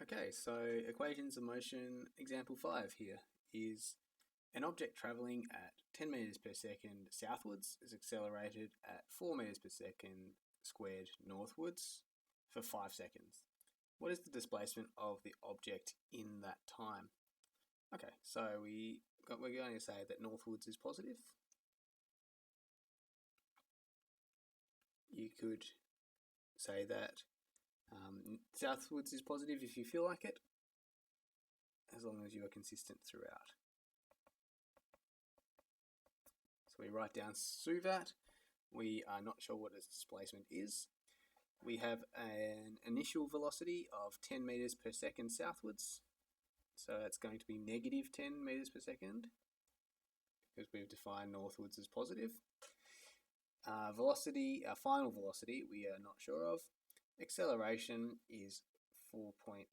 Okay, so equations of motion example 5 here is an object travelling at 10 meters per second southwards is accelerated at 4 meters per second squared northwards for 5 seconds. What is the displacement of the object in that time? Okay, so we're going to say that northwards is positive. You could say that southwards is positive if you feel like it, as long as you are consistent throughout. So we write down SUVAT. We are not sure what its displacement is. We have an initial velocity of 10 meters per second southwards. So that's going to be negative 10 meters per second because we've defined northwards as positive. Velocity, our final velocity, we are not sure of. Acceleration is 4.0.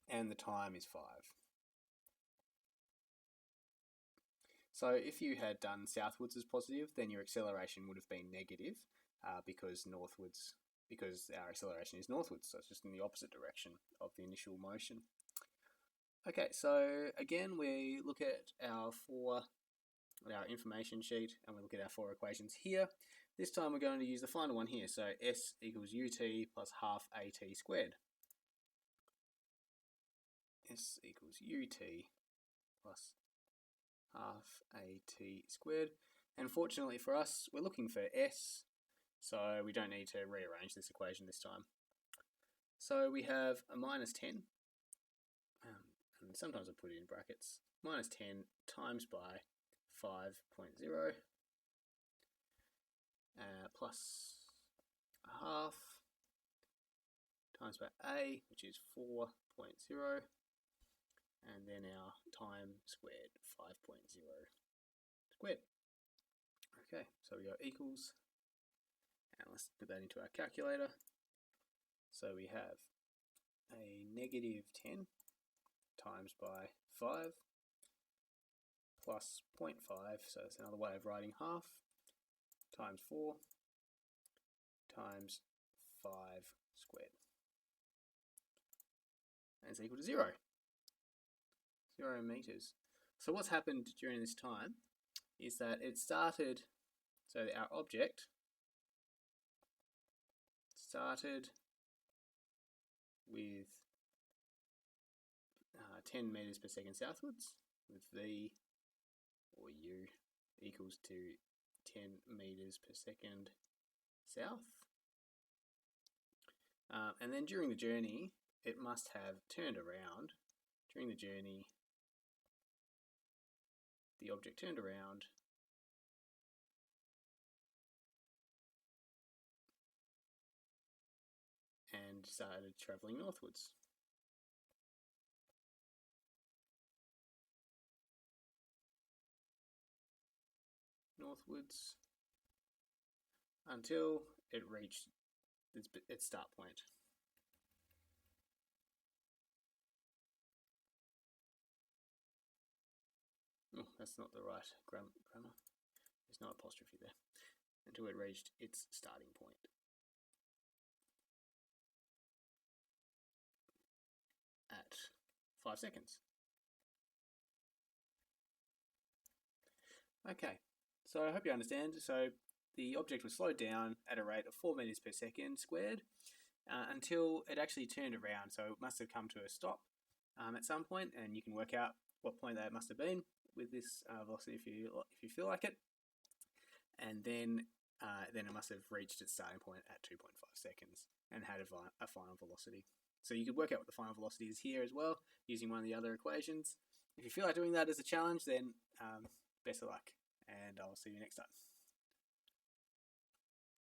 And the time is 5. So if you had done southwards as positive, then your acceleration would have been negative because our acceleration is northwards, so it's just in the opposite direction of the initial motion. Okay, so again we look at our information sheet and we look at our 4 equations here. This time we're going to use the final one here, so S equals ut plus half at squared. S equals ut plus half at squared. And fortunately for us, we're looking for S, so we don't need to rearrange this equation this time. So we have a minus 10, and sometimes I put it in brackets, minus 10 times by 5.0 plus a half times by A, which is 4.0, and then our time squared, 5.0 squared. Okay, so we go equals, and let's put that into our calculator. So we have a negative 10 times by 5 plus 0.5, so that's another way of writing half, times 4 times 5 squared. And it's equal to 0. 0 meters. So what's happened during this time is that it started, so our object started with 10 meters per second southwards, with V or U equals to 10 meters per second south. And then during the journey, it must have turned around. During the journey, the object turned around and started travelling northwards. Northwards until it reached its start point. Oh, that's not the right grammar. There's no apostrophe there. Until it reached its starting point. At 5 seconds. Okay, so I hope you understand. So the object was slowed down at a rate of 4 meters per second squared until it actually turned around. So it must have come to a stop at some point, and you can work out what point that must have been with this velocity if you feel like it. And then it must have reached its starting point at 2.5 seconds and had a final velocity. So you could work out what the final velocity is here as well using one of the other equations. If you feel like doing that as a challenge, then best of luck, and I'll see you next time.